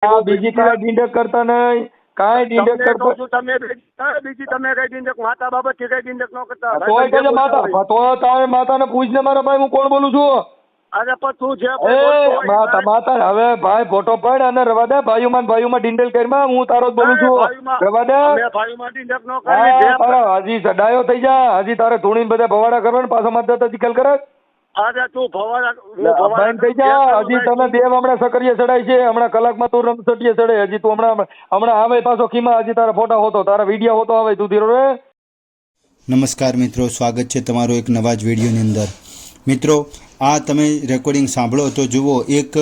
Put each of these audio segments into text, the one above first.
આ બીજી કાંઈ ડીંડક કરતા નહીં, કાંઈ ડીંડક કરતા. બીજી તમે કઈ ડીંડક માતા બાબત કઈ ડીંડક ન કરતા. તોય કહેજે માતા, તો તારે માતાને પૂછને મારા ભાઈ હું કોણ બોલું છું. અરે પણ તું જે એ માતા હવે ભાઈ ફોટો પડ અને રવા દે. ભાઈઓમાં ડીંડલ કરીમાં હું તારો જ બોલું છું. રવા દે. હજી સડાયો થઈ જા. હજી તારે ધૂણીને બધા ભવાડા કરવા ને પાછો માતા ચીકલ કરે. અરે તું ભવાડા બંધ થઈ જા. હજી તને દેવ હમણાં સકરીએ ચડાય છે. હમણાં કલાકમાં તું રમસટીએ ચડે. હજી તું હમણાં આવે પાછો ખીમા. હજી તારા ફોટા હોતો, તારા વિડીયો હોતો આવે. તું ધીરો રે. નમસ્કાર મિત્રો, સ્વાગત છે તમારો એક નવા જ વિડીયોની અંદર. મિત્રો, આ તમે રેકોર્ડિંગ સાંભળો તો જુઓ, એક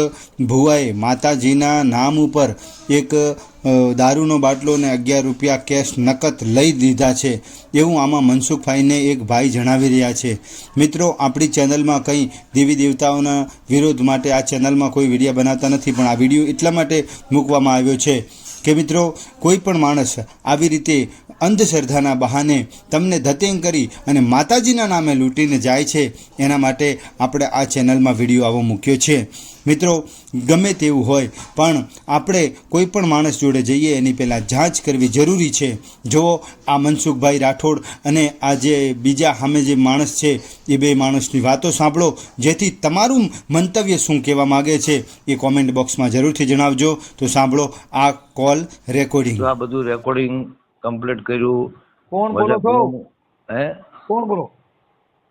ભુવાએ માતાજીના નામ ઉપર એક દારૂનો બાટલો ને 11 રૂપિયા કેશ નકદ લઈ દીધા છે એવું આમાં મનસુખભાઈને એક ભાઈ જણાવી રહ્યા છે. મિત્રો, આપણી ચેનલમાં કંઈ દેવી દેવતાઓના વિરોધ માટે આ ચેનલમાં કોઈ વિડીયો બનાવતા નથી, પણ આ વિડીયો એટલા માટે મૂકવામાં આવ્યો છે કે મિત્રો, કોઈ પણ માણસ આવી રીતે અંધશ્રદ્ધાના બહાને તમને ધતેંગ કરી અને માતાજીના નામે લૂંટીને જાય છે, એના માટે આપણે આ ચેનલમાં વિડીયો આવો મૂક્યો છે. મિત્રો, ગમે તેવું હોય પણ આપણે કોઈ પણ માણસ જોડે જઈએ એની પહેલાં જાંચ કરવી જરૂરી છે. જુઓ, આ મનસુખભાઈ રાઠોડ અને આ જે બીજા સામે જે માણસ છે એ બે માણસની વાતો સાંભળો, જેથી તમારું મંતવ્ય શું કહેવા માગે છે એ કોમેન્ટ બોક્સમાં જરૂરથી જણાવજો. તો સાંભળો આ કોલ રેકોર્ડિંગ. આ બધું રેકોર્ડિંગ કમ્પ્લીટ કર્યું. કોણ બોલો છો? હે, કોણ બોલો?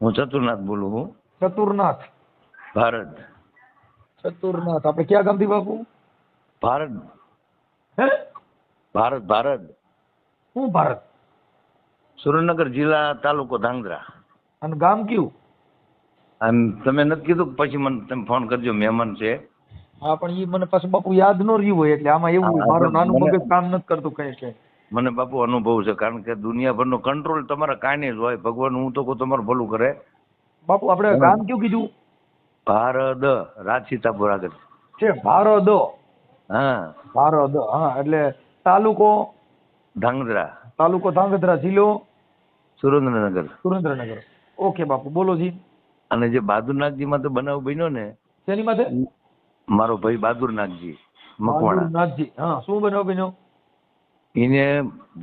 હું ચતુરનાથ બોલું. હું ચતુરનાથ. ભારત. ચતુરનાથ આપણે ક્યાં ગામથી બાપુ? ભારત. હે, ભારત. ભારત. શું ભારત? સુરેન્દ્રનગર જિલ્લા, તાલુકો ધાંગધ્રા. અને ગામ કયું? આમ તમે નથી કીધું, પછી મને તમે ફોન કરજો, મહેમાન છે. હા, પણ એ મને પાછું બાપુ યાદ ન રહ્યું હોય એટલે આમાં એવું મારું નાનું મગજ કામ નથી કરતું કઈ છે. મને બાપુ અનુભવ છે, કારણ કે દુનિયાભરનો કંટ્રોલ તમારા કાંઈ જ હોય. ભગવાન હું તો કહું તમારું ભલું કરે. બાપુ આપણે ગામ કયું કીધું? ભારદ, રાજસીતાપુર આગળ છે. ભારદ. હા, ભારદ. હા, એટલે તાલુકો ધાંગધ્રા. તાલુકો ધાંગધ્રા, જિલ્લો સુરેન્દ્રનગર. સુરેન્દ્રનગર. ઓકે બાપુ, બોલો જી. અને જે બહાદુરનાથજી માં તો બનાવ બન્યો ને, શેની માથે? મારો ભાઈ બહાદુરનાથજી મકવાણા. બહાદુરનાથજી. હા, શું બનાવ બન્યો? એને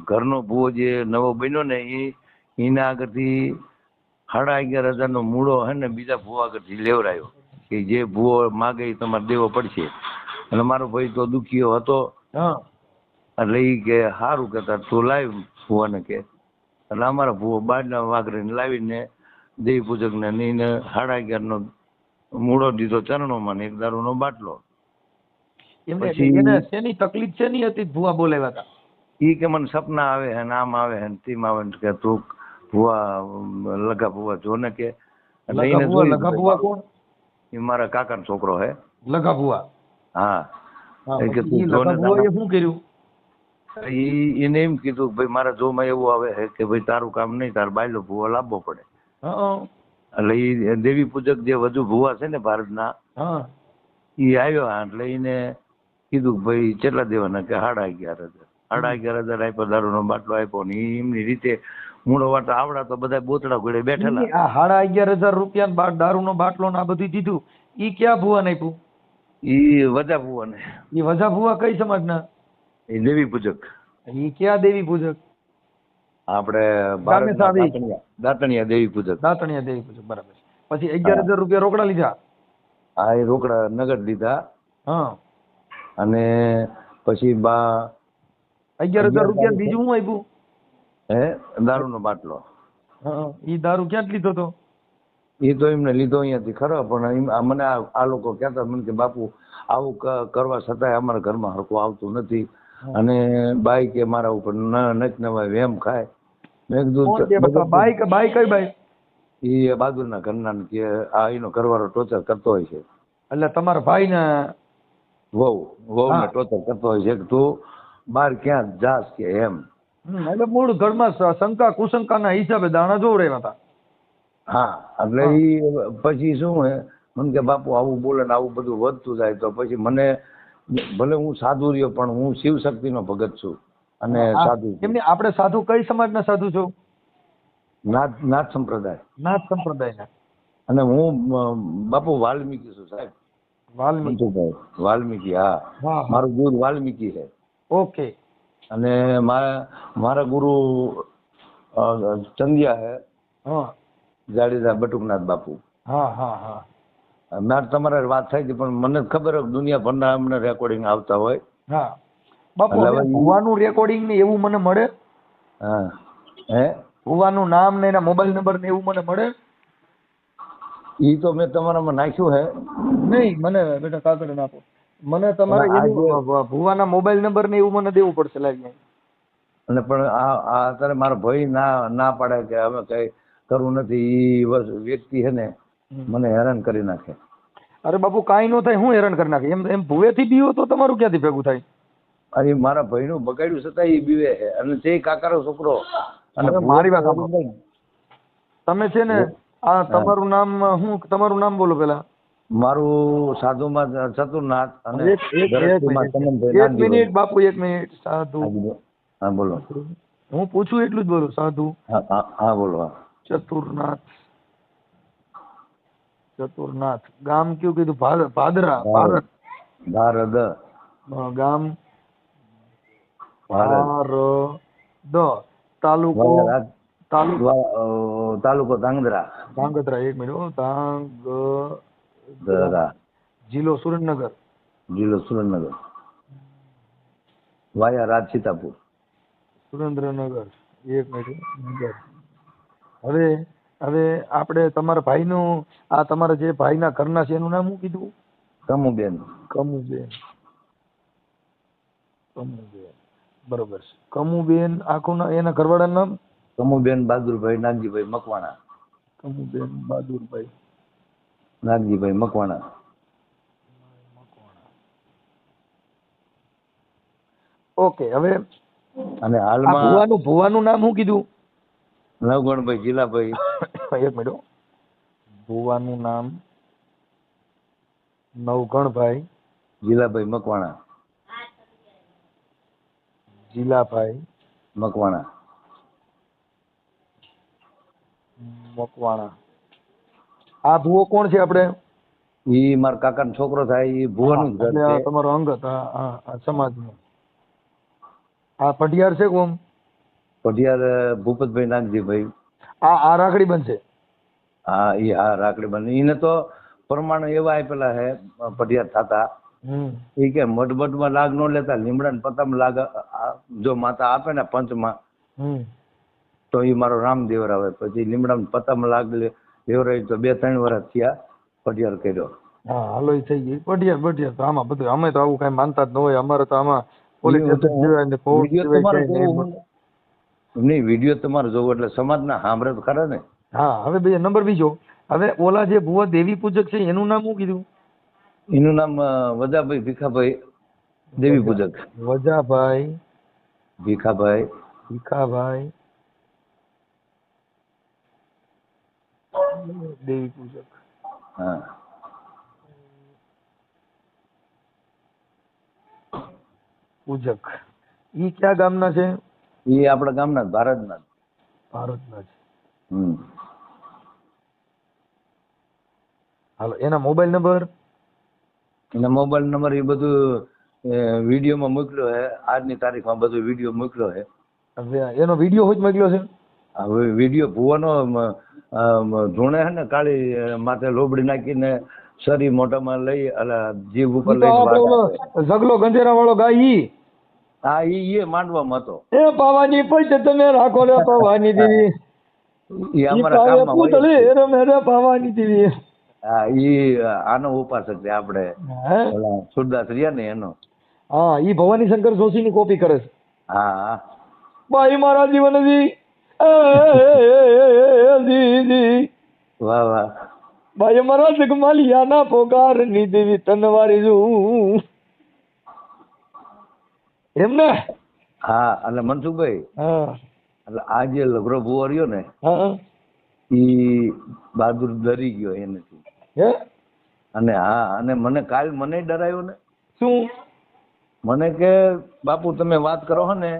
ઘરનો ભૂવો જે નવો બન્યો ને, એના આગળથી 11,500 નો મૂળો હે ને બીજા ભૂવા આગળથી લેવરાયો કે જે ભૂવો માગે એ તમારે દેવો પડશે. અને મારો ભાઈ તો દુખીયો હતો. હા, એટલે એ કે સારું કહેતા તું લાવી ભૂવાને કે. એટલે અમારા ભૂવો બારના વાઘરીને લાવીને દેવી પૂજક ને એને 11,500 નો મૂળો દીધો ચરણોમાં ને 1 દારૂનો બાટલો. એને શેની તકલીફ છે ની હતી ભૂવા બોલાવ્યા હતા? ઈ કે મને સપના આવે હે, આમ આવે હે, તેમ આવે કે તું ભૂવા લગા ભૂવા જો ને કે. લગા ભૂવા કોણ? એ મારા કાકાનો છોકરો હે. લગા ભૂવા. હા. કે તું લગા જો ને. ભૂવાએ શું કર્યું? એને એમ કીધું કે ભાઈ મારા જોમાં એવું આવે છે કે ભાઈ તારું કામ નહીં, તાર બાયલો ભૂવો લાવવો પડે. એટલે એ દેવી પૂજક જે વધુ ભૂવા છે ને ભારતના, એ આવ્યો. એટલે એને કીધું કે ભાઈ કેટલા દેવાના? કે 11,500. 11,500 આપ્યો, દારૂનો બાટલો આપ્યો ને એમની રીતે મૂળો વાટા આવડા તો બધા બોતડા ઘોડે બેઠેલા. આ 11,500 રૂપિયા દારૂનો બાટલો ને આ બધું દીધું, ઈ ક્યાં ભૂવાને આપ્યું? ઈ વજા ભૂવા ને. ઈ વજા ભૂવા કઈ સમાજના? એ દેવી પૂજક. ઈ ક્યાં દેવી પૂજક? આપણે દાંતણિયા દેવી પૂજક. દાંતણિયા દેવી પૂજક, બરાબર. પછી 11,000 રૂપિયા રોકડા લીધા? હા, એ રોકડા નગદ લીધા. હા. અને પછી 11,000 રૂપિયા બીજું શું આપ્યું? હે, દારૂનો બાટલો. હા, ઈ દારૂ ક્યાં લીધો તો? એ તો એમને લીધો અહીંયાથી ખરો, પણ મને આ લોકો કહેતા મને કે બાપુ આવું કરવા છતાંય અમારા ઘરમાં હરખું આવતું નથી. અને બાઈ કે મારા ઉપર નવા વેમ ખાય. મેં કીધું બાઈ કઈ બાઈ? એ બહાદુરના ઘરના કે આ એનો ઘરવાળો ટોર્ચર કરતો હોય છે. એટલે તમારા ભાઈ ને વહુ ને ટોર્ચર કરતો હોય છે કે તું બહાર ક્યાં જાસ કે એમ. એટલે મૂળ ઘરમાં શંકા કુશંકાના હિસાબે દાણા જોવડાવ્યા હતા. હા, એટલે એ પછી શું હે, મને કે બાપુ આવું બોલે ને આવું બધું વધતું જાય તો પછી મને, ભલે હું સાધુ રહ્યો પણ હું શિવ શક્તિનો ભગત છું. અને સાધુ એમને આપણે સાધુ કઈ સમાજના સાધુ છો? નાથ સંપ્રદાય. નાથ સંપ્રદાયના. અને હું બાપુ વાલ્મીકી છું સાહેબ. વાલ્મીકી. મનસુખભાઈ વાલ્મીકી. હા, હા. મારું ગુરુ વાલ્મીકી છે. ઓકે. અને મારા ગુરુ ચંદિયા છે, હા જાડેજા બટુકનાથ બાપુ. હા હા હા. મારે તમારે વાત થઈ હતી પણ મને ખબર હોય દુનિયાભરના અમને રેકોર્ડિંગ આવતા હોય. હા બાપુ, એટલે હવે હવે ભુવાનું રેકોર્ડિંગ ને એવું મને મળે? હા. હે, ભુવાનું નામ ને એના મોબાઈલ નંબર ને એવું મને મળે? ઈ તો મેં તમારામાં નાખ્યું હે. નહીં, મને બેટા કાગળ નાખો. મને તમારે અને આ એનું જે ભુવાના મોબાઈલ નંબર ને એવું મને દેવું પડશે લાગે. અને પણ આ અત્યારે મારો ભાઈ ના પાડે કે અમે કઈ કરવું નથી. ઈ વ્યક્તિ છે ને મને હેરાન કરી નાખે. અરે બાપુ, કાંઈ ન થાય, હું હેરાન કરી નાખે? એમ ભુવેથી બીવો તો તમારું ક્યાંથી ભેગું થાય? અને મારા ભાઈનું બગાડ્યું છતાં ઈ બીવે છે. અને તે કાકારો છોકરો. અને હવે ભૂવો મારી તો વાત સાંભળો. original. તમે છે ને, આ તમારું નામ હું તમારું નામ બોલો પેલા. મારું સાધુમાં ચતુરનાથ અને એક ગરજતીમાં ચમનભાઈ મિનિટ નાનજીભાઈ. બાપુ, એક મિનિટ. સાધુ, હા બોલો. હું પૂછું એટલું જ બોલું. સાધુ હા બોલો. હા. ચતુરનાથ. ચતુરનાથ. ગામ કયું કીધું? ભાદરા. ભારત. ગામ ભારત. ભારત. તાલુકો વાયા તાલુકો તાલુકો ધાંગધ્રા. ધાંગધ્રા. એક મિનિટ. ધાંગધ્રા. ધરા. જિલ્લો સુરેન્દ્રનગર. જિલ્લો સુરેન્દ્રનગર. વાયા રાજ સીતાપુર. સુરેન્દ્રનગર. એક મિનિટ. નગર. હવે હવે આપણે તમારા ભાઈનું, આ તમારા જે ભાઈના ઘરના છે એનું નામ શું કીધું? કમુબેન. કમુબેન. કમુબેન, બરોબર છે. કમુબેન આખું એના ઘરવાળાનું નામ? કમુબેન બહાદુરભાઈ નાગજીભાઈ મકવાણા. કમુબેન બહાદુરભાઈ નાગજીભાઈ મકવાણા. ઓકે. હવે અને આ હાલમાં ભુવાનું નામ શું કીધું? નવગણભાઈ જીલાભાઈ. એક મિનિટ. ભુવાનું નામ નવગણભાઈ જીલાભાઈ મકવાણા. જીલાભાઈ મકવાણા. મકવાણા. આ ભુવો કોણ છે આપણે? ઈ મારા કાકાનો છોકરો થાય. ઈ ભુવાનું જ ઘર એટલે આ છે. તમારો અંગત. આ સમાજનો. આ પઢિયાર છે કોમ? પઢિયાર ભૂપતભાઈ નાગજીભાઈ. આ રાખડી બનશે. હા ઈ હા રાખડી બને. ઈને તો પ્રમાણ એવા આપેલા હે પઢિયાર થતા. ઈ કે મઢમાં લાગ ન લેતા, લીમડા ને પતામાં લાગ જો માતા આપે ને પંચમાં તો ઈ મારો રામદેવર આવે. પછી લીમડા ને પતામાં લાગ લેવરાય તો 2-3 વર્ષ થયા પઢિયાર કર્યો. હા હાલો, ઈ થઈ ગઈ પઢિયાર. તો આમાં બધું અમે તો આવું કઈ માનતા જ ન હોય. અમારે તો આમાં પોલીસ સ્ટેશન સિવાય ને કોર્ટ સિવાય કઈ નહીં. નહીં, વિડીયો તમારે જોવો એટલે સમાજના સાંભળે તો ખરા ને. હા. હવે નંબર બીજો. હવે ઓલા જે ભુવા દેવી પૂજક છે એનું નામ શું કીધું? એનું નામ વજાભાઈ ભીખાભાઈ દેવી પૂજક. વજાભાઈ ભીખાભાઈ દેવી પૂજક. હા. પૂજક. ઈ ક્યાં ગામના છે? એ આપણા ગામના ભારતના. ભારતના છે. હાલો, એના મોબાઈલ નંબર? એના મોબાઈલ નંબર એ બધું વિડીયોમાં મોકલ્યો છે. આજની તારીખમાં બધો વિડીયો મોકલ્યો છે. હવે એનો વિડીયો હોય મોકલ્યો છે? હવે વિડીયો ભુવાનો ધૂણે છે ને કાળી માથે લોબડી નાખીને શરી મોઢામાં લઈ જીભ ઉપર લઈ ઝગલો ગંજેરા વાળો ગાય ઈ? હા એ માંડવામાં હતો. એ પાવાની પૈસે તમે રાખો રે પાવાની દેવી. એ અમારા ગામમાં હોય. પાવાની દેવી. હા ઈ આનો ઉપાસક છે આપણે સુરદાસ રહ્યા ને એનો. હા, ઈ ભવાની શંકર જોશી ની કોપી કરે છે. હા. ભાઈ મારા જીવનજી વાહ વાહ. ભાઈ મારા જગમાલિયા ના પોકાર ની દેવી તનવારી જુ એમ ને. હા. એટલે મનસુખભાઈ, એટલે આ જે લગરો ભુવો રહ્યો ને ઈ બહાદુર ડરી ગયો એનાથી. અને મને કાલ મને ડરાયો ને. શું? મને કે બાપુ તમે વાત કરો છો ને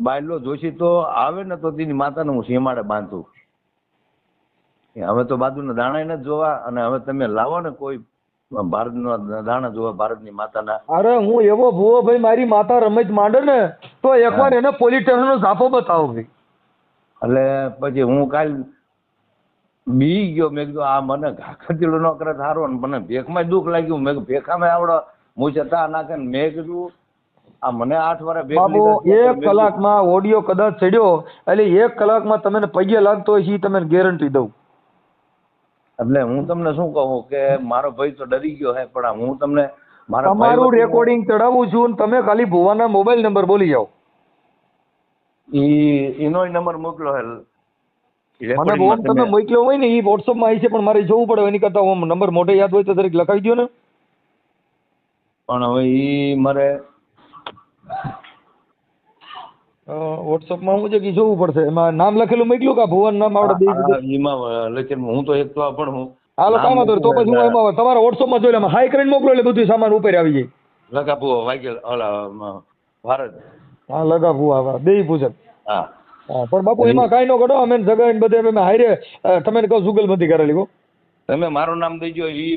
બાયલો જોશી તો આવે ને તો તેની માતાને હું સીમાડે બાંધું. હવે તો બાજુના દાણા નથી જોવા, અને હવે તમે લાવો ને કોઈ ભારતના દાણા જોવા, ભારતની માતાના. અરે હું એવો ભૂવો ભાઈ, મારી માતા રમત માંડે ને તો એકવાર એને પોલીસ સ્ટેશનનો ઝાપો બતાવો ભાઈ. એટલે પછી હું કાલ બી ગયો, મેં કીધું આ મને ઘાખતીલો ન કરે સારો, ને મને ભેખમાં દુઃખ લાગ્યું. મેં કીધું ભેખામાં આવડો મૂછે તા નાખે ને, મેં કીધું આ મને 8 વાર ભેખ બાબુ લીધા. 1 કલાકમાં ઓડિયો કદાચ ચડ્યો એટલે 1 કલાકમાં તમને પગે લાગતો હોય છે, તમને ગેરંટી દઉં. એટલે હું તમને શું કહું કે મારો ભાઈ તો ડરી ગયો હે, પણ હું તમને મારા તમારું રેકોર્ડિંગ ચડાવું છું ને તમે ખાલી ભુવાના મોબાઈલ નંબર બોલી જાઓ. એનો નંબર મોકલો હે. મને બોમ તમે મોકલ્યો હોય ને એ WhatsApp માં આવી છે, પણ મારે જોવું પડે. એની કરતા ઓમ નંબર મોઢે યાદ હોય તો દરેક લખાઈ દો ને. પણ હવે ઈ મારે WhatsApp માં હું છે કે જોવું પડશે. એમાં નામ લખેલું મોકલ્યું કે ભુવન નામ આવડે દઈ એમાં લખેલું. હું તો એક તો પણ હું હાલો કામ હતો તો પછી હું એમાં તમારા WhatsApp માં જોઈ લઉં. હાઈ કરીને મોકલો એટલે બધું સામાન ઉપર આવી જાય. લગાપુ વાગેલ ઓલા ભારત. હા લગા ભુવા બે પૂછે. હા હા પણ બાપુ એમાં કાંઈ ન કરો. અમે જગા બધે અમે હારે તમે કહો જુગલબંધી કરેલી હો. તમે મારું નામ દઈજો. ઈ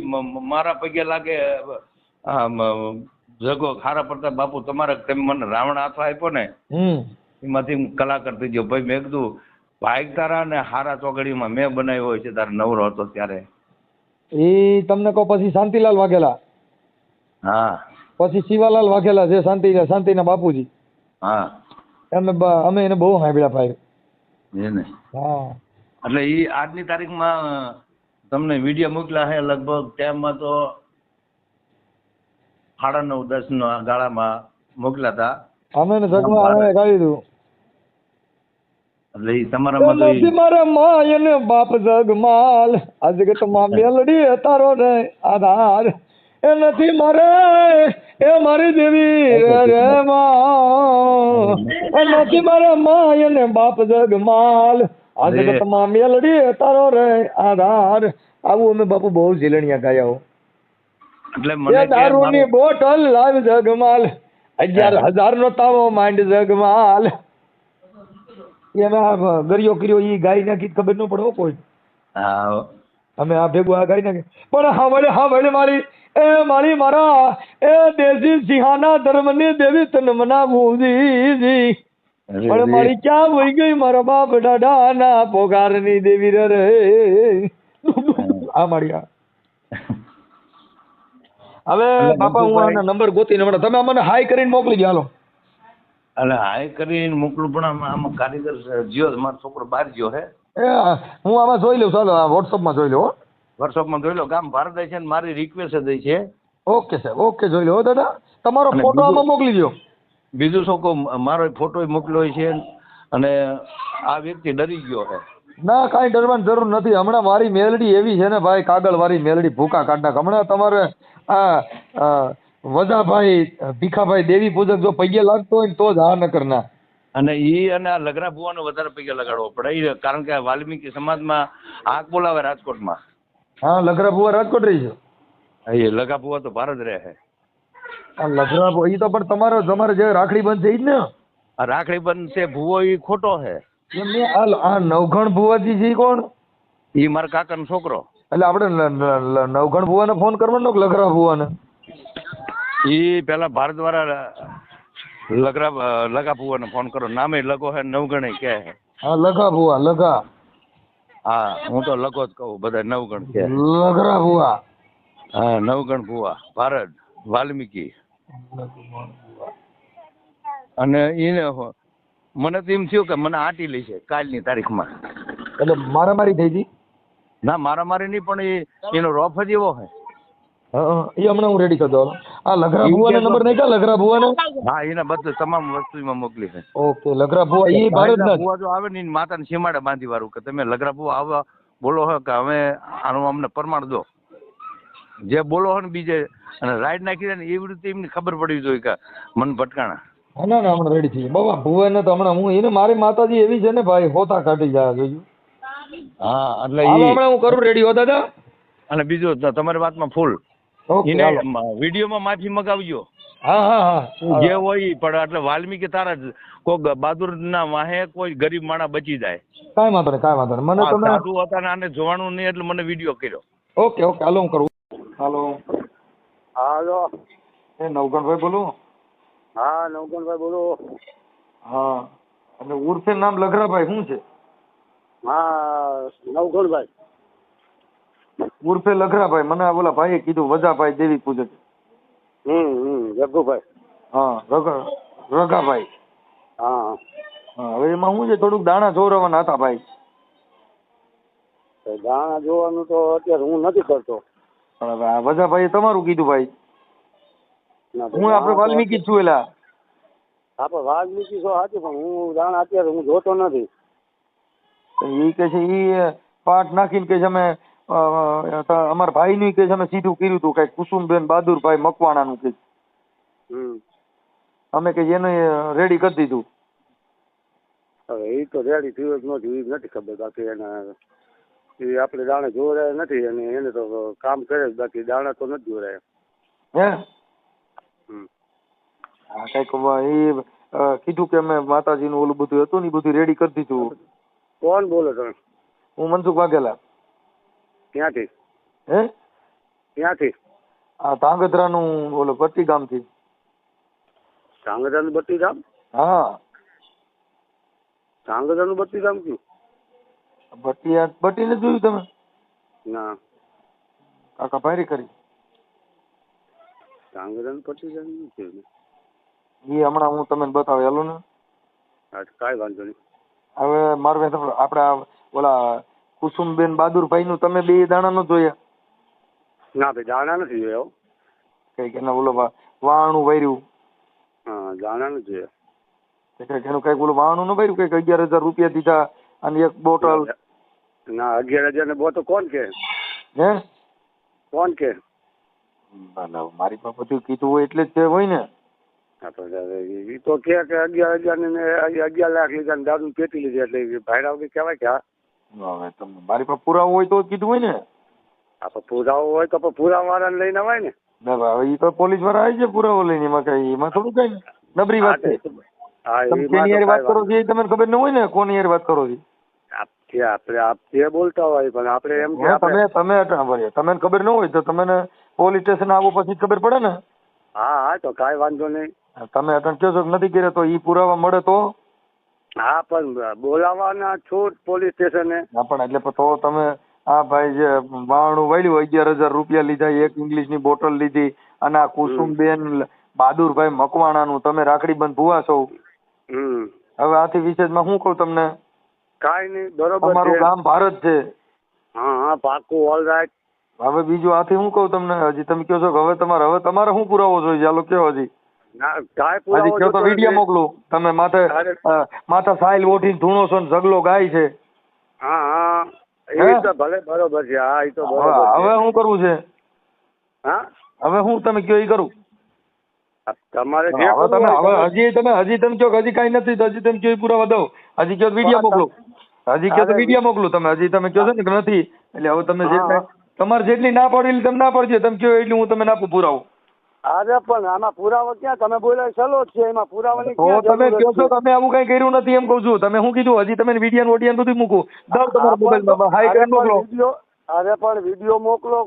મારા પગે લાગે જગો ખારા પડતા બાપુ તમારે તમે મને રાવણ હાથો આપ્યો ને એમાંથી કલાકાર થઈ ગયો ભાઈ. મેં કીધું ભાઈ તારા ને હારા ચોકડીમાં મેં બનાવ્યો હોય છે તારે નવરો હતો ત્યારે. એ તમને કહો પછી શાંતિલાલ વાઘેલા, હા પછી શિવાલાલ વાઘેલા છે શાંતિના બાપુજી. હા અમે એને બહુ સાંભળ્યા ભાઈ. એને હા એટલે ઈ આજની તારીખમાં તમને વિડીયો મોકલ્યા છે લગભગ ટાઈમમાં તો 9:30-10 ગાળામાં મોકલ્યા હતા. અમે ને જગમાં અમે ગાળી દઉં. એટલે ઈ તમારામાં તો નથી મારા માય ને બાપ જગમાલ આ જગતમાં મેલડી તારો રે આધાર એ નથી મારે એ મારી દેવી રે માં એ નથી મારા માય ને બાપ જગમાલ આ જગતમાં મેલડી તારો રે આધાર. આવું અમે બાપુ બહુ ઝીલણિયા ગાયા હો. એટલે મને દારૂની બોટલ લાવ જગમાલ 11,000 નો તાવો માંડ જગમાલ. એમાં ગરિયો કર્યો ઈ ગાઈ નાખી ખબર ન પડે કોઈ. હા અમે આ ભેગું આ ગાઈ નાખી. પણ હાવડે મારી એ મારી મારા એ દેશી સિંહાના ધર્મની દેવી તન મનાવું જી. પણ મારી ક્યાં વહી ગઈ મારા બાપ દાદાના પોગારની દેવી રે. આ મારી હવે બાપા હું આના નંબર ગોતીને મળે તમે અમને હાઈ કરીને મોકલી દો. હાલો એટલે હાઈ કરીને મોકલું પણ આમાં કારીગર જ્યો મારો છોકરો બહાર ગયો હે. હું આમાં જોઈ લઉં. ચાલો WhatsApp માં જોઈ લઉં. વર્કશોપમાં જોઈ લો. ગામ ભારત છે ને મારી રિક્વેસ્ટ જ છે. ઓકે સાહેબ ઓકે જોઈ લો દાદા. તમારો ફોટો આમાં મોકલી દો. બીજું શું કહું મારો ફોટો મોકલ્યો છે અને આ વ્યક્તિ ડરી ગયો છે. ના કાંઈ ડરવાની જરૂર નથી. હમણાં મારી મેલડી એવી છે ને ભાઈ કાગળ વાળી મેલડી ભૂકા કાઢ નાખ. હમણાં તમારે આ વજાભાઈ ભીખાભાઈ દેવી પૂજક જો પૈયે લાગતો હોય ને તો જ આ નકર ના. અને ઈ અને આ લગરા ભુવાનો વધારે પૈસા લગાડવો પડે કારણ કે વાલ્મીકી સમાજમાં આંખ બોલાવે રાજકોટમાં. હા લગરા ભુવા રાજકોટ રહી છે. એ લગા ભુવા તો ભારત રહે છે. આ લગરા ભુવા ઈ તો પણ તમારે જે રાખડી બંધ છે ઈ જ ને. આ રાખડી બંધ છે ભુવો ઈ ખોટો છે. આ નવઘણ ભુવાજી છે ઈ કોણ? ઈ મારા કાકાનો છોકરો. એટલે આપણે નવઘણ ભુવાને ફોન કરવાનો કે લગરા ભુવાને? ઈ પેલા ભારત વાળા લગા ભુવાને ફોન કરો. નામે લગો હે નવગણે કે હે. હા લગા ભુવા લગા. હા હું તો લગો જ કહું બધા નવગણ કે. લગરા ભુવા. હા નવગણ ભુવા ભારત વાલ્મીકી. અને એને મને તો એમ થયું કે મને આંટી લે છે કાલની તારીખમાં. એટલે મારામારી થઈ હતી? ના મારામારી નહીં પણ એનો રોફ જ એવો છે. એ હમણાં હું રેડી કરી દઉં. આ લગરા ભુવાનો નંબર નહીં કા લગરા ભુવાનો? હા એના બધું તમામ વસ્તુ એમાં મોકલી છે. ઓકે લગરા ભુવા એ ભારતના ભુવા જો આવે ને માતાને સીમાડે બાંધી વાળું કે તમે લગરા ભુવા આવા બોલો હો કે હવે આનું અમને પ્રમાણ દો જે બોલો હો ને બીજે અને રાઈડ નાખી દે ને એવી રીતે એમને ખબર પડવી જોઈએ કે મન ભટકાણા. ના ના હમણાં રેડી થઈ ગયું બાબા. ભુવાને તો હમણાં હું એને મારી માતાજી એવી છે ને ભાઈ હોતા કાઢી જાય જોયું. હા એટલે હમણાં હું કરું રેડી હો દાદા. અને બીજું તમારી વાતમાં ફૂલ ઓકે એને વિડીયોમાં માફી મગાવજો. હા હા હા જે હોય ઈ. પણ એટલે વાલ્મીકી તારા કોઈ બહાદુર ના વાહે કોઈ ગરીબ માણસ બચી જાય. કાંઈ વાંધો નહીં, કાંઈ વાંધો નહીં. મને આ તમે સાધુ હતા ને આને જોવાનું નહીં એટલે મને વિડીયો કર્યો. ઓકે ઓકે, હાલો હું કરું. હાલો, હાલો. એ નવગણભાઈ બોલું? હા નવગણભાઈ બોલો. હા, અને ઉર્ફે નામ લઘરાભાઈ શું છે? હા નવગણભાઈ. ઉર્ફે લઘરાભાઈ. મને ઓલા ભાઈએ કીધું વજાભાઈ દેવી પૂજક. જગ્ગુભાઈ. હા, રઘાભાઈ. હા હા, હવે એમાં શું છે, થોડુંક દાણા જોરવાના હતા ભાઈ. તો દાણા જોવાનું તો અત્યારે હું નથી કરતો. પણ હવે આ વજાભાઈએ તમારું કીધું ભાઈ. ના, તો હું આપણે દાણા તો વાલ્મીકી જ છું એલા. આપણે વાલ્મીકી છો સાચું, પણ હું દાણા અત્યારે હું જોતો નથી. એ કે છે ઈ પાઠ નાખીને કે છે અમે અમારા ભાઈ નું કે છે અમે સીધું કર્યું હતું કઈ કુસુમબેન બહાદુરભાઈ મકવાણાનું કે અમે કે એને રેડી કરી દીધું. હવે એ તો રેડી થયું જ નથી, એ નથી ખબર. બાકી એના એ આપણે દાણા જોરાય નથી, અને એને તો કામ કરે જ, બાકી દાણા તો નથી જોરાય. હે હા, કઈક એ કીધું કે અમે માતાજીનું ઓલું બધું હતું ને એ બધું રેડી કરી દીધું. કોણ બોલો તમે? હું મનસુખ વાઘેલા. ક્યાંથી? હે ક્યાંથી? આ ધાંગધ્રાનું ઓલો પટ્ટી ગામથી. ધાંગધ્રાનું બત્તી ગામ? હા, ધાંગધ્રાનું બત્તી ગામ કયું? બટ્ટી ને જોયું તમે? ના, કાકા ભારી કરી. ધાંગધ્રાનું બત્તી ગામ નથી. એ હમણાં હું તમને બતાવે હાલો ને. હા, કાંઈ વાંધો નહીં. હવે મારે આપડા ઓલા કુસુમબેન બહાદુરભાઈ નું તમે બે દાણા નો જોયા? ના ભાઈ, દાણા નથી જોયા. કઈક એના ઓલો વાણું વાર્યું. હા, દાણા નથી જોયા. કઈક એનું કઈક ઓલું વાણું ન વાર્યું, કઈક 11,000 રૂપિયા દીધા અને એક બોટલ. ના, 11,000 ને બોટલ કોણ કે? હે કોણ કે? મારી પાસે બધું કીધું હોય એટલે જ તે હોય ને. એ તો કે 11,000 ને 11 લાખ લીધા ને દારૂ પેટી લીધી, એટલે ભાઈડા વગર કહેવાય કે હા. હવે તમે મારી પાસે પુરાવો હોય તો જ કીધું હોય ને. આપણે પુરાવો હોય તો પુરાવા વાળાને લઈને અવાય ને. ના હવે એ તો પોલીસ વાળા આવી છે પુરાવો લઈને, એમાં કઈ એમાં થોડું કઈ નબળી વાત છે. હા, તમે જેની યાર વાત કરો છો એ તમને ખબર ન હોય ને કોની યાર વાત કરો છો. આપણે બોલતા હોય, પણ આપણે એમ કે તમે ખબર ન હોય તો તમને પોલીસ સ્ટેશન આવો પછી ખબર પડે ને. હા હા, તો કાંઈ વાંધો નહીં. તમે અટણ કહો છો કે નથી કર્યો તો ઈ પુરાવા મળે તો? હા, પણ બોલાવવાના છો પોલીસ સ્ટેશને. હા, પણ એટલે તો તમે આ ભાઈ જે વાણું વાળ્યું 11,000 રૂપિયા લીધા, એક ઇંગ્લિશ ની બોટલ લીધી, અને આ કુસુમબેન બહાદુરભાઈ મકવાણાનું તમે રાખડી બંધ ભુવા છો. હવે આથી વિશેષમાં શું કહું તમને? કાંઈ નહીં, બરોબર. તમારું ગામ ભારત છે. હા હા, પાકું, ઓલ રાઈટ. હવે બીજું આથી શું કહું તમને? હજી તમે કહો છો કે હવે તમારે શું પુરાવો જોઈએ? ચાલો કયો હજી. ના, કાંઈ હજી પુરાવો કયો તો વિડીયો મોકલું. તમે માથે સાઈલ ઓઠીને ધૂણો છો ને ઝગલો ગાય છે. હા હા, એ તો ભલે બરોબર છે. હા, એ તો બરોબર. હવે શું કરવું છે? હા, હવે હું તમે કયો એ કરું? તમારે જે હવે કરવું હોય હજી તમે કહો કે હજી કઈ નથી તો હજી તમે કયો એ પુરાવા દો. હજી કયો વિડીયો મોકલું. હજી કયો તો વિડીયો મોકલું. તમે હજી તમે કહો છો ને કે નથી, એટલે હવે તમે તમારે જેટલી ના પાડી એટલી તમે ના પાડજો. તમે કહો એટલી હું તમને આપું પુરાવો. અરે પણ આમાં પુરાવો ક્યાં? તમે બોલ્યા ચલો જ છે, એમાં પુરાવાની તો ક્યાં તમે જરૂર કહો છો છે? તમે આવું કઈ કર્યું નથી એમ કહું છું. તમે શું કીધું? હજી તમે વિડીયો ઓડિયન બધું મૂકું દઉં તમારા મોબાઈલમાં હાઈ કરી મોકલો. અરે પણ વિડીયો મોકલો.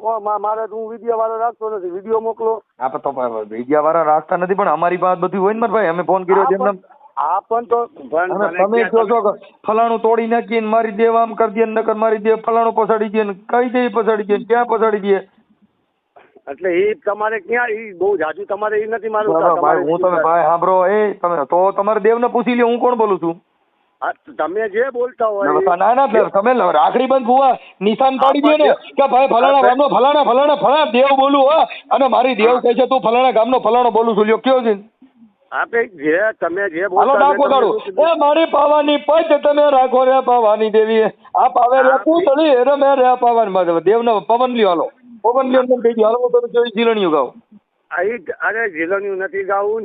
મારે હું વિડીયો વાળો રાખતો નથી, વિડીયો મોકલો. હા, તો વિડીયો વાળા રાખતા નથી, પણ અમારી પાસે બધું હોય ને મારા ભાઈ. અમે ફોન કર્યો તેમને. હા, પણ તો તમે કહો છો કે ફલાણું તોડી નાખીને મારી દે, આમ કરી દે, નકર મારી દે, ફલાણું પછાડી દે, કઈ દે પછાડી દે, ક્યાં પછાડી દે. એટલે એ તમારે ક્યાં એ બહુ જાજુ તમારે એ નથી મારું. હું તમે ભાઈ સાંભળો, તમે તો તમારે દેવને પૂછી લ્યો હું કોણ બોલું છું. તમે જે બોલતા હોય. ના તમે રાખડી બંધ ભુવા નિશાન પાડી દો ને કે ભાઈ ફલાણા ગામનો ફલાણા દેવ બોલું હો, અને મારી દેવ કહે છે તું ફલાણા ગામનો ફલાણો બોલું છું. લ્યો કયો છે? આપે જે તમે જે હાલો નાખો કાઢું. એ મારી પાવાની પદ તમે રાખો રે પાવાની દેવી. આ પાવે રે પૂતળી રે મે રે પાવાની દેવનો પવન લ્યો. હાલો પવન લ્યો કહી દો. હાલો તમે જોઈ જીલણીયું ગાવ. અરે જીલણીયું નથી ગાવું.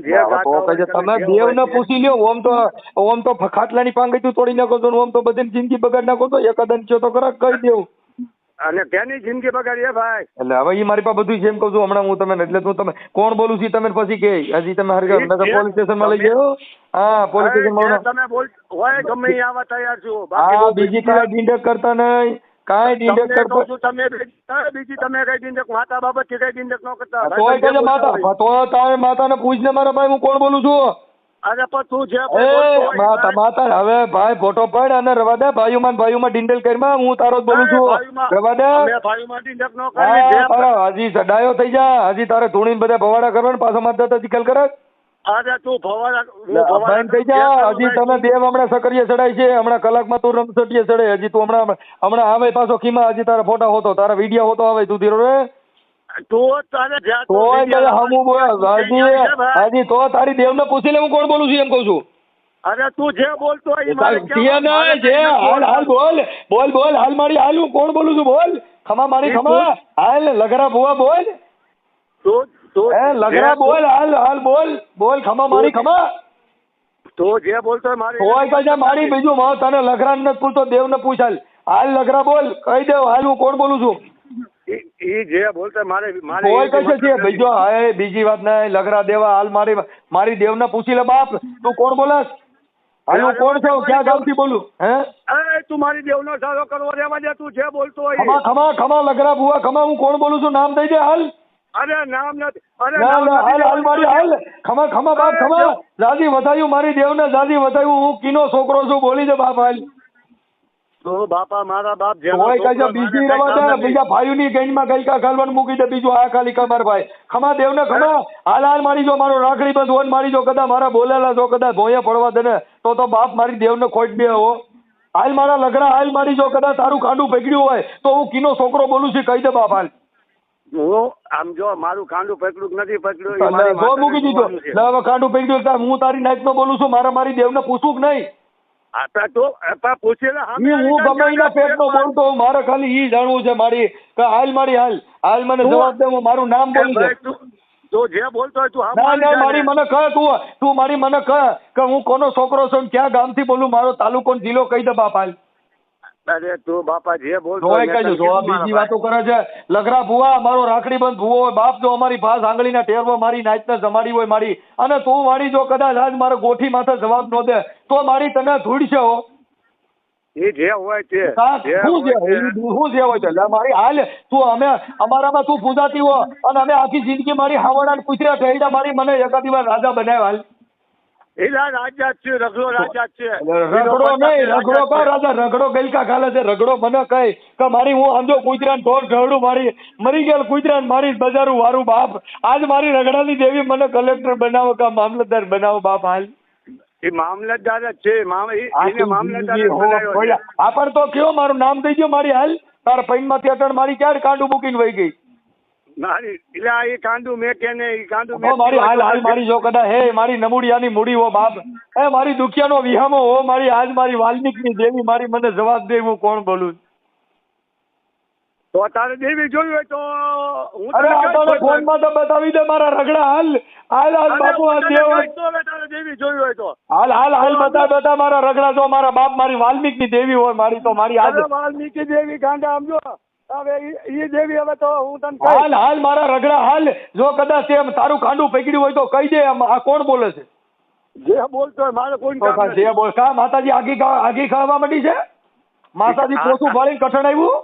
તમે દેવને પૂછી લ્યો. ઓમ તો ખાટલાની પાંગડી તું તોડી નાખો છો, ઓમ તો બધી જિંદગી બગાડ નાખો છો. એકાદન કયો તો ખરા કહી દેવું. અને તેની જિંદગી બગાડી ભાઈ. એટલે હવે ઈ મારી પાસે બધું છે એમ કહું છું હમણાં હું તમને એટલે તું તમે કોણ બોલું છું તમે પછી કે હજી તમે હરગા પોલીસ સ્ટેશનમાં લઈ ગયો હા પોલીસ સ્ટેશનમાં તમે બોલ હોય ગમે અહીં આવવા તૈયાર છું. હા બીજી કાંઈ ડીંડક કરતા નહીં કાંઈ ડીંડક કરતા તમે બીજી તમે કઈ ડીંડક માતા બાબત કઈ ડીંડક ન કરતા. તોય કહેજે માતા તો તારે માતાને પૂછને મારા ભાઈ હું કોણ બોલું છું. અરે પણ તું જે એ માતા હવે ભાઈ ફોટો પડ અને રવા દે ભાઈઓમાં ડીંડલ કરીમાં હું તારો જ બોલું છું રવા દે. હજી સડાયો થઈ જા હજી તારે ધૂણીને બધા ભવાડા કરવાના પાછો માતા ચીકલ કરે. અરે તું ભવાડા થઈ જા હજી તને દેવ હમણાં સકરીએ ચડાય છે હમણાં કલાકમાં તું રમસટીએ ચડે હજી તું હમણાં આવે પાછો ખીમા હજી તારા ફોટા હોતો તારા વિડીયો હોતો આવે તું ધીરો રે હજી તો તારી દેવ ને પૂછી લે હું કોણ બોલું છું એમ કઉ છું. અરે તું જે બોલતો હાલ બોલ હાલ મારી હાલ હું કોણ બોલું છું બોલ ખમા મારી ખમા હાલ લગરા ભુવા બોલ લગરા બોલ હાલ બોલ ખમા મારી ખમા તો જે બોલતો મારી બીજું તને લગરા ને પૂછતો દેવ ને પૂછ હાલ લગરા બોલ કહી દે હાલ હું કોણ બોલું છું. બીજી વાત નહીં લગરા દેવા હાલ મારી દેવ ને પૂછી લે બાપ તું કોણ બોલસ હાલ હું કોણ છું ક્યાં ગામ થી બોલું હે તું મારી દેવ નો સારો કરવો રહેવા દે તું જે બોલતો હોય ખમા લગરા બુઆ ખમા હું કોણ બોલું છું નામ દઈ દે હાલ. અરે નામ નથી હાલ મારી હાલ ખમા બાપ ખમા જાજી વધાયું મારી દેવ ને જાજી વધાયું હું કીનો છોકરો છું બોલી દે બાપ હાલ. તો બાપા મારા બાપ બીજી રવા દે બીજા ભાઈઓ ની ગઈમાં ગઈકા ખાલવાનું મૂકી દે બીજું આ ખાલી કમર ભાઈ ખમા દેવ ને ખમા હાલ મારી જો મારો રાખડી બંધ હોય મારી જો કદાચ મારા બોલેલા જો કદાચ ભોંયા પડવા દે ને તો બાપ મારી દેવ ને ખોટ બે હો હાલ મારા લગડા હાલ મારી જો કદાચ તારું કાંડું પકડ્યું હોય તો હું કીનો છોકરો બોલું છું કહી દે બાપ હાલ. હું આમ જો મારું કાંડું પકડ્યું નથી પકડ્યું મૂકી દીધું હવે કાંડું પકડ્યું હું તારી નાઈટ નો બોલું છું મારી દેવ ને પૂછવું કે નહીં. હું ગમે એના પેટ નો બોલતો મારે ખાલી ઈ જાણવું છે મારી હાલ મારી હાલ મને જવાબ દે હું મારું નામ બોલું છું. તો જે બોલતો હોય તું મારી મને કહે તું મારી મને કહે કે હું કોનો છોકરો છું ક્યાં ગામ થી બોલું મારો તાલુકો જિલ્લો કહી દે બાપ હાલ. અરે તું બાપા જે બોલતો બીજી વાતો કરે છે લગરા ભુવા મારો રાખડી બંધ ભુવો હોય બાપ જો અમારી ભાસ આંગળીના ટેરવો મારી નાચ ને જમાડી હોય મારી અને તું મારી જો કદાચ આજ મારો ગોઠી માથે જવાબ ન દે તો મારી તને ધૂળ છે હો એ જે હોય તે શું જે હોય છે મારી હાલ તું અમે અમારામાં તું પૂજાતી હો અને અમે આખી જિંદગી મારી હાવડા કુતરા ઠેડા મારી મને એકાદી વાર રાજા બનાવ્યા હાલ. રાજા છે રગડો રાજા છે રગડો નહીં રગડો કા રાજા રગડો ગલકા ખાલે છે રગડો મને કહે કે મારી હું આંધો કુતરા ઢોર ઢળું મારી મરી ગયેલ કુતરા મારી બજારું વારું બાપ આજ મારી રગડાની દેવી મને કલેક્ટર બનાવો કે મામલતદાર બનાવો બાપ હાલ. એ મામલતદાર જ છે મામલતદાર આપણ તો કયો મારું નામ દઈ ગયો મારી હાલ તારા પૈન માંથી અટણ મારી ક્યારે કાંડું મૂકીને વહી ગઈ મારી હાલ મારી જો કદાચ હે મારી નમુડિયાની મૂડી હો બાપ હે મારી દુખિયાનો વિહામો હો મારી આજ મારી વાલ્મીકની દેવી મારી મને જવાબ દે હું કોણ બોલું. તો તારે દેવી જોયું હોય તો હું ફોન માં તો બતાવી દે મારા રગડા હાલ બાપુ દેવી જોયું હોય તો હાલ બતા મારા રગડા જો મારા બાપ મારી વાલ્મીકની દેવી હોય મારી તો મારી આજ વાલ્મીકી દેવી ગાંડા સમજો હવે ઈ દેવી હવે તો હું તને હાલ મારા રગડા હાલ જો કદાચ તારું કાંડું પકડ્યું હોય તો કહી દે આ કોણ બોલે છે જે બોલતો હોય મારે કોઈ જે બોલ કા માતાજી આગી ખાવા માંડી છે માતાજી પોતું ભાળીને કઠણ આવ્યું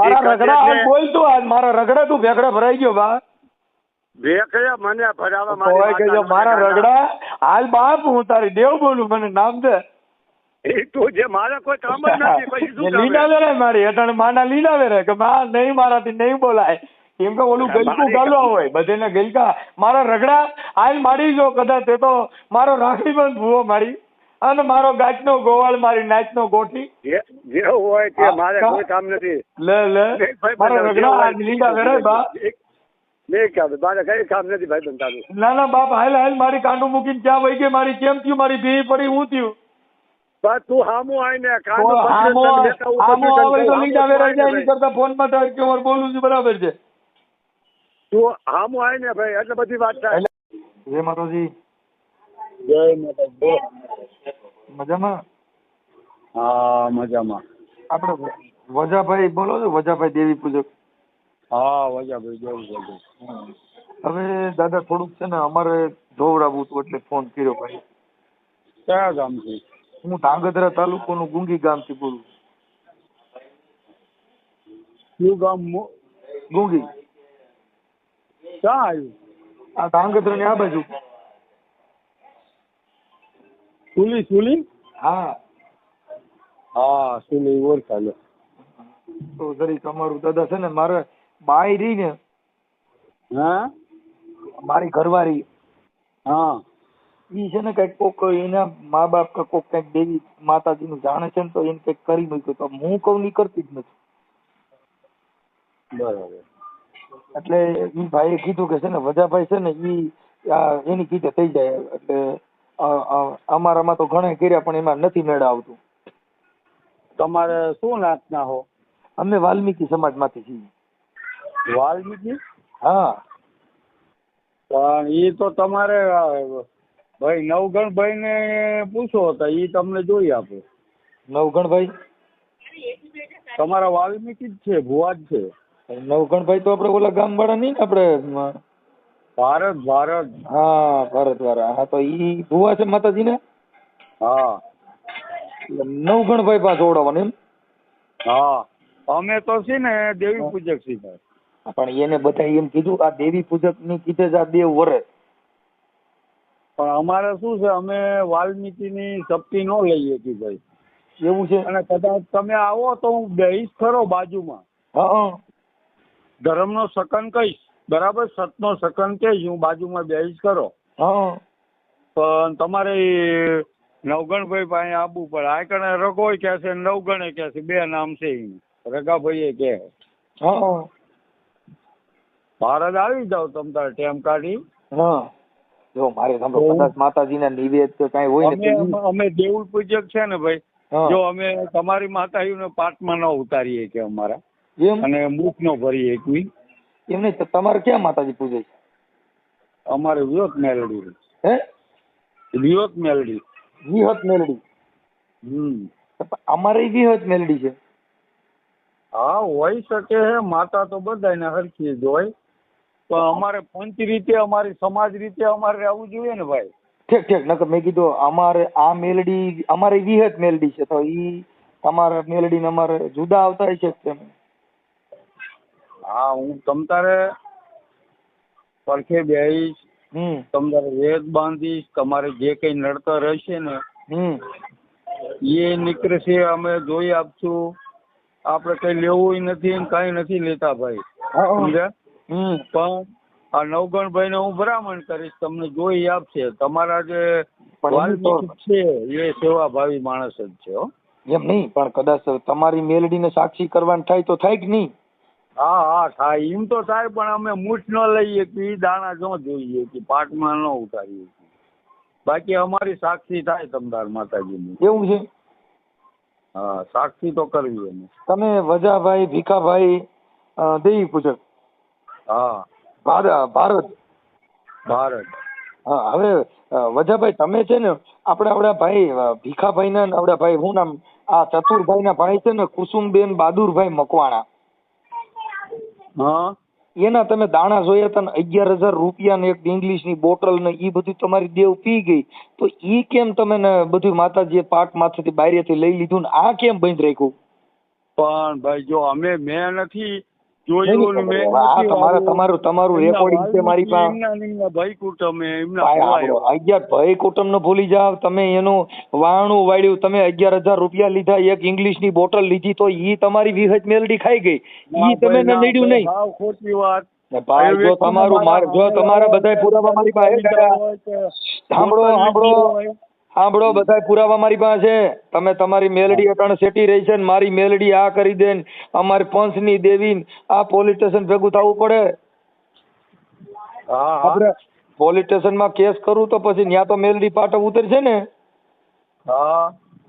મારા રગડા હાલ બોલતું આજ મારા રગડા તું ભેગડા ભરાઈ ગયો બા મને ભરાવા મારા રગડા હાલ બાપ હું તારી દેવ બોલું મને નામ દે લીનાવે રે મારી હેઠળ માના લીનાવે રે કે માં નહીં મારાથી નહીં બોલાય કેમ કે ઓલું ગલકું ગાલવા હોય બધેને ગલકા મારા રગડા હાલ મારી જો કદાચ તે તો મારો રાખડી બંધ ભૂવો મારી અને મારો ગાંઠનો ગોવાળ મારી નાચનો ગોઠી જે હોય તે મારે કોઈ કામ નથી લે મારા રગડા લીનાવે રે બા મારે કઈ કામ નથી ભાઈ બંધ ના બાપ હાલ મારી કાંડું મૂકીને ક્યાં વહી ગઈ મારી કેમ થયું મારી ભી પડી હું થયું તું હામું આવીને ફોન માં બોલું છું બરાબર છે તું હામું આવીને ભાઈ એટલે બધી વાત થાય. જય માતાજી. જય માતાજી. મજામાં? હા મજામાં. આપણે વજાભાઈ બોલો છો? વજાભાઈ દેવી પૂજક. હા વજાભાઈ જવું બધું. હવે દાદા થોડુંક છે ને અમારે જોવડાવવું હતું એટલે ફોન કર્યો ભાઈ. કયા ગામથી? હું ધાંગધ્રા તાલુકાનું ગુંગી ગામથી બોલું. કયું ગામ? ગુંગી. ક્યાં આવ્યું? આ ધાંગધ્રા ની આ બાજુ. સુલી? હા. હા સુલી ઓળખાય. તો જરીક અમારું દાદા છે ને મારે બાઈ રહી ને હા મારી ઘરવાળી હા ઈ છે ને કઈક કોક એના મા બાપ કે કોક કઈક દેવી માતાજી નું જાણે છે ને તો એને કઈક કરી મૂક્યું તો હું કઉ ની કરતી જ નથી. બરાબર. એટલે ઈ ભાઈએ કીધું કે છે ને વજાભાઈ છે ને ઈ એની કીધે થઈ જાય એટલે અમારામાં તો ઘણા કર્યા પણ એમાં નથી મેળા આવતું. તમારે શું નાતના હો? અમે વાલ્મીકી સમાજ માંથી છીએ. વાલ્મીકી? હા. પણ ઈ તો તમારે ભાઈ નવગણભાઈ ને પૂછો તો ઈ તમને જોઈ આપે. નવગણભાઈ તમારા વાલ્મીકી જ છે, ભુવા જ છે. નવગણભાઈ તો આપડે ઓલા ગામ વાળા નહીં ને આપડે ભારત. હા ભારત વાળા. હા તો ઈ ભુવા છે માતાજી ને. હા નવગણભાઈ પાસે જોડાવાનું એમ. હા અમે તો છે ને દેવી પૂજક છીએ. પણ એને બધા એમ કીધું આ દેવી પૂજક ની કીધે જ આ દેવ વરે. પણ અમારે શું છે અમે વાલ્મીકી ની શક્તિ નો લઈએ કે ભાઈ. એવું છે. અને કદાચ તમે આવો તો હું બેહીશ ખરો બાજુમાં. હા. ધર્મનો સકન કહીશ, બરાબર? સતનો સકન કહીશ, હું બાજુમાં બેહીશ ખરો. હા. પણ તમારે નવગણભાઈ પાસે આવવું પડે. આ કણે રઘોય કે છે, નવગણે કે છે, બે નામ છે. રઘાભાઈ કે હા. ભારત આવી જાવ તમ તારે ટેમ કાઢી. હા. જો મારે સાંભળો કદાચ માતાજીના નિવેદ કે કાંઈ હોય ને અમે દેવું પૂજક છે ને ભાઈ, જો અમે તમારી માતાજીને પાઠમાં ન ઉતારીએ કે અમારા એમ અને મુખ નો ભરીએ કોઈ એમ નહીં. તમારે ક્યાં માતાજી પૂજે છે? અમારે વિહત મેલડી. હે? વિહત મેલડી. વિહત મેલડી. અમારે વિહત મેલડી છે. હા હોય શકે હે. માતા તો બધાને હરખી જ હોય પણ અમારે પંચ રીતે અમારી સમાજ રીતે અમારે આવવું જોઈએ ને ભાઈ. ઠીક નકર મેં કીધું અમારે આ મેલડી અમારે વિહત મેલડી છે તો ઈ તમારા મેલડી ને અમારે જુદા આવતા હોય છે તેમ. હા હું તમ તારે પડખે બેહીશ, તમારે વેદ બાંધીશ, તમારે જે કઈ નડતર હશે ને એ નીકળશે, અમે જોઈ આપશું. આપડે કઈ લેવું નથી ને કઈ નથી લેતા ભાઈ, સમજ્યા? પણ આ નવગણભાઈ ને હું ભલામણ કરીશ, તમને જોઈ આપશે. તમારા જે વાલ્મીકી છે એ સેવાભાવી માણસ જ છે. એમ નહીં પણ કદાચ તમારી મેલડી ને સાક્ષી કરવાનું થાય તો થાય કે નહીં? હા થાય એમ તો થાય પણ અમે મૂઠ ન લઈએ કે ઈ દાણા ન જોઈએ કે પાટમાં ન ઉતારીએ. બાકી અમારી સાક્ષી થાય તમદાર માતાજીની. એવું છે? હા સાક્ષી તો કરવી એને. તમે વજાભાઈ ભીખાભાઈ દેવી પૂજક. હા ભારત. હા હવે વજાભાઈ તમે છે ને આપડા ભાઈ ભીખાભાઈ ના આપડા ભાઈ શું નામ આ ચતુરભાઈ ના ભાઈ છે ને કુસુમબેન બહાદુરભાઈ મકવાણા. હા એના તમે દાણા જોયા હતા ને 11,000 રૂપિયા ને એક ઇંગ્લિશ ની બોટલ ને ઈ બધું તમારી દેવ પી ગઈ તો ઈ કેમ તમે ને બધું માતાજીએ પાટ માંથી બારીથી લઈ લીધું ને આ કેમ બંધ રાખ્યું? પણ ભાઈ જો મેં નથી જોયું ને મેં તમારું રેકોર્ડિંગ છે મારી પાસે. ભાઈ કુટુંબ ભાઈ કુટુંબ ને ભૂલી જાવ તમે. એનું વાણું વાળ્યું તમે 11,000 રૂપિયા લીધા, એક ઇંગ્લિશ ની બોટલ લીધી તો ઈ તમારી વિહત મેલડી ખાઈ ગઈ. ઈ તમે નડ્યું નહીં. ખોટી વાત. ભાઈ જો તમારા બધા પુરાવા મારી પાસે સાંભળો બધા પુરાવા મારી પાસે છે. તમે તમારી મેલડી અટાણે સેટી રહી છે ને મારી મેલડી આ કરી દે ને અમારી પંચ ની દેવી આ પોલીસ સ્ટેશન ભેગું થવું પડે. આપણે પોલીસ સ્ટેશન માં કેસ કરું તો પછી ન્યા તો મેલડી પાટો ઉતરશે ને?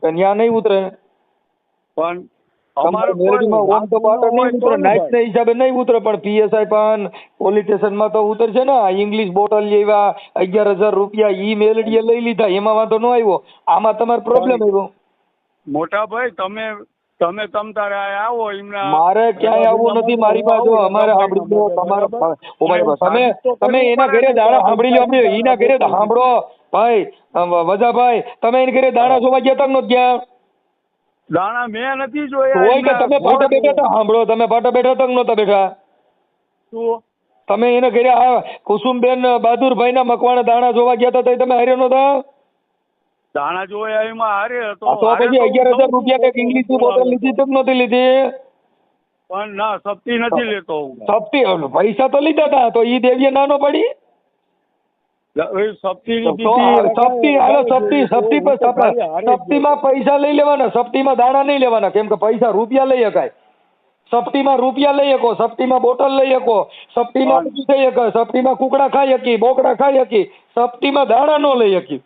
ન્યા નહીં ઉતરે. પણ હિસાબે નહીં ઉતરે પણ PSI પણ પોલીસ સ્ટેશન માં તો ઉતરશે ને. ઇંગ્લિશ બોટલ જેવા 11,000 રૂપિયા ઈ મેલડીએ લઈ લીધા એમાં વાંધો ન આવ્યો, આમાં તમારો પ્રોબ્લેમ આવ્યો. મોટા ભાઈ તમે તમે તમ તારે આ આવો એમના મારે ક્યાંય આવવું નથી મારી પાસે. જો અમારે સાંભળી લો તમારે તમે એના ઘરે દાણા સાંભળી લો. અમે એના ઘરે સાંભળો ભાઈ વજાભાઈ, તમે એના ઘરે દાણા જોવા ગયા તક નો ગયા? દાણા મેં નથી જોયા. હોય કે તમે પાટા બેઠા હતા? સાંભળો, તમે પાટા બેઠા તક નહોતા બેઠા? શું તમે એના ઘરે આ કુસુમબેન બહાદુરભાઈ ના મકવાણા દાણા જોવા ગયા હતા, તમે હારે નહોતા? દાણા જોયા એમાં હારે હતો. તો પછી 11,000 રૂપિયા કઈક ઇંગ્લિશ ની બોટલ લીધી તક નહોતી લીધી? પણ ના સપ્તી નથી લેતો હું. સપ્તી પૈસા તો લીધા હતા, તો ઈ દેવીએ નાનો પડી? સપ્તીમાં પૈસા લઈ લેવાના, સપ્તીમાં દાણા નહીં લેવાના. કેમ કે પૈસા રૂપિયા લઈ શકાય. સપ્તીમાં રૂપિયા લઈ શકો, સપ્તીમાં બોટલ લઈ શકો, સપ્તીમાં બધું થઈ શકે, સપ્તીમાં કુકડા ખાઈ શકી, બોકડા ખાઈ શકી, સપ્તીમાં દાણા ન લઈ શકી.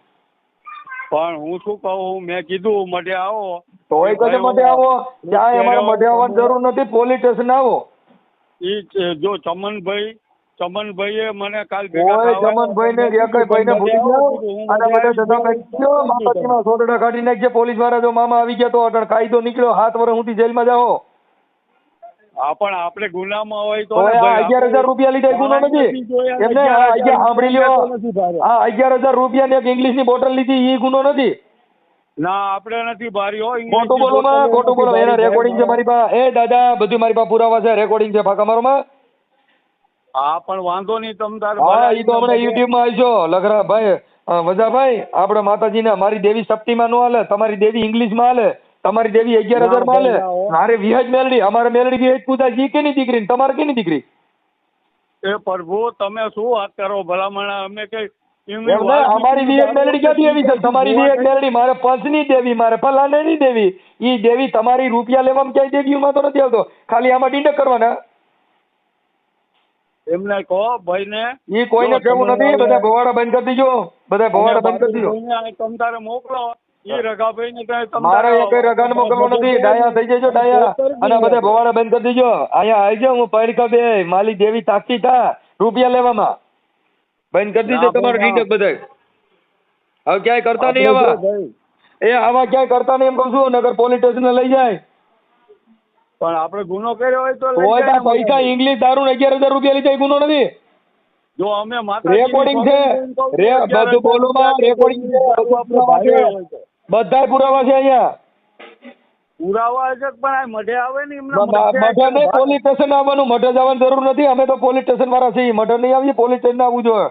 પણ હું શું કહું, મેં કીધું મઢે આવો તોય કદે મઢે આવો? ત્યાં અમારે મઢે આવવાની જરૂર નથી, પોલીસ સ્ટેશન આવો. ઈ જો ચમનભાઈએ મને કાલ કોઈ ચમનભાઈ ને એકય ભાઈને ભૂલી જાઓ અને બધા ધંધા કરી દો. માતાજીમાં સોદડા કાઢી નાખજે. પોલીસ વાળા જો મામા આવી ગયા તો અટણ કાયદો નીકળ્યો, 7 વર્ષ સુધી જેલમાં જાઓ. પણ આપણે ગુનામાં હોય તો 11,000 રૂપિયા લીધા એ ગુનો નથી. એમને સાંભળી લ્યો, આ 11,000 રૂપિયા ને એક ઇંગ્લિશ ની બોટલ લીધી એ ગુનો નથી. ના આપણે નથી ભારી હો. ખોટું બોલો માં, ખોટું બોલો. એના રેકોર્ડિંગ છે મારી પાસે. એ દાદા બધું મારી પાસે પુરાવા છે, રેકોર્ડિંગ છે ફાકા મારો માં. હા પણ વાંધો નહીં તમ તાર. હા એ તો હમણાં યુટ્યુબ માં આવજો લખરા ભાઈ વજાભાઈ. આપડે માતાજી ને મારી દેવી સપ્તીમાં નો હાલે, તમારી દેવી ઇંગ્લિશ માં હાલે, તમારી દેવી 11,000 માં હાલે. મારે વિહજ મેલડી, અમારે મેલડી વિહજ પૂજા જી કેની દીકરી, તમારે કેની દીકરી? એ પ્રભુ તમે શું વાત કરો ભલામણ. અમે કઈ અમારી વિહજ મેલડી ક્યાંથી આવી છે? તમારી વિહજ મેલડી મારે પંચની દેવી, મારે ફલાણાની દેવી. ઈ દેવી તમારી રૂપિયા લેવામાં ક્યાંય દેવીમાં તો નથી આવતો, ખાલી આમાં ડીંડક કરવાના. એમને કહો ભાઈ ને. ઈ કોઈને કેવું નથી. બધા ભવાડા બંધ કરી દીજો, બધા ભવાડા બંધ કરી દીજો. તમ તારે મોકલો. ઈ રઘાભાઈ ને મારે કઈ રઘાને મોકલવો નથી. ડાયા થઈ જજો ડાયા. અને બધા ભવાડા બંધ કરી દીજો. અહીંયા આવી જાવ, હું પૈડકા બે માલી દેવી તાકી થા રૂપિયા લેવામાં. બંધ કરી દીજો તમારું ડીંડક બધા. હવે ક્યાંય કરતા નહીં આવા. આવા ક્યાંય કરતા નહીં એમ કહું છું. નગર પોલીસ સ્ટેશન લઈ જાય. પણ આપણે ગુનો કર્યો હોય તો પૈસા ઇંગ્લિશ દારૂ 11,000 રૂપિયા લીધા એ ગુનો નથી. જો અમે રેકોર્ડિંગ છે, બધું બોલવામાં રેકોર્ડિંગ છે, બધા પુરાવા છે અહીંયા. પુરાવા છે પણ આ મઢે આવે ને એમને મઢે નહીં, પોલીસ સ્ટેશન આવવાનું. મઢે જવાની જરૂર નથી. અમે તો પોલીસ સ્ટેશન વાળા છીએ. મઢે નહીં આવીએ, પોલીસ સ્ટેશન આવવું જોઈએ.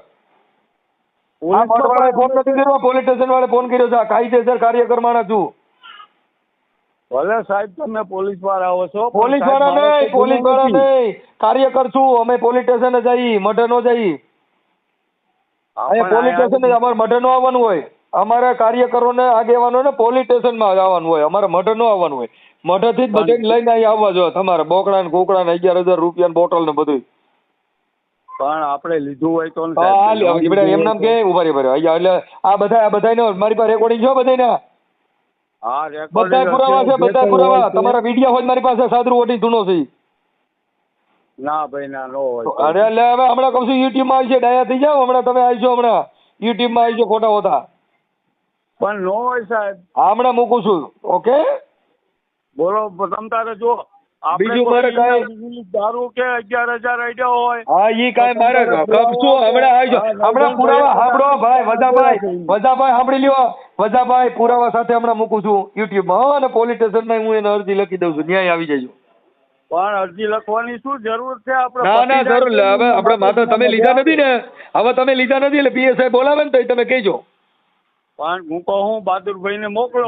મઢ વાળાએ ફોન નથી કર્યો, પોલીસ સ્ટેશન વાળે ફોન કર્યો છે. કાયદેસર કાર્યકર માણસ છું. ભલે સાહેબ તમે પોલીસ વાળા આવો છો. પોલીસ વાળા નહીં, પોલીસ વાળા નહીં, કાર્યકર છું અમે. પોલીસ સ્ટેશન જઈ, મઢે નો જઈ. પોલીસ સ્ટેશન અમારે મઢે નો આવવાનું હોય. અમારે કાર્યકરોને આગેવાનોને પોલીસ સ્ટેશન માં આવવાનું હોય. અમારે મઢે નો આવવાનું હોય. મઢે થી જ બધે લઈને અહીં આવવા જોઈએ. તમારે બોકડા ને કુકડા ને 11,000 રૂપિયા બોટલ ને બધું. પણ આપણે લીધું હોય તો એમ નામ કે ઉભા એટલે આ બધા મારી પાસે રેકોર્ડિંગ છે બધા. બધા પુરાવા છે, બધા પુરાવા. તમારા વિડીયો હોય મારી પાસે. સાદરું ઓટી ધૂનો છે. ના ભાઈ ના નો હોય. અરે એટલે હવે હમણાં કહું છું યુટ્યુબ માં આવી છે, ડાયા થઈ જાવ. હમણાં તમે આવી છો, હમણાં યુટ્યુબ માં આવી છો ખોટા હોતા. પણ નો હોય સાહેબ. હમણાં મૂકું છું. ઓકે બોલો તમ તારે. જો બીજું મારે કઈ દારૂ કે 11,000 આઈડિયા હોય. હા ઈ કાંઈ મારે કપશું. હમણાં આવજો. હમણાં પુરાવા સાંભળો ભાઈ વજાભાઈ સાંભળી લ્યો. વજાભાઈ પુરાવા સાથે હમણાં મૂકું છું યુટ્યુબ માં. અને પોલીસ સ્ટેશન માં હું એને અરજી લખી દઉં છું. ન્યાય આવી જજો. પણ અરજી લખવાની શું જરૂર છે? આપણે ના જરૂર. હવે આપણે માતા તમે લીધા નથી ને. હવે તમે લીધા નથી એટલે પીએસઆઈ બોલાવે ને તો તમે કહેજો. પણ હું કહું બહાદુરભાઈ ને મોકલો.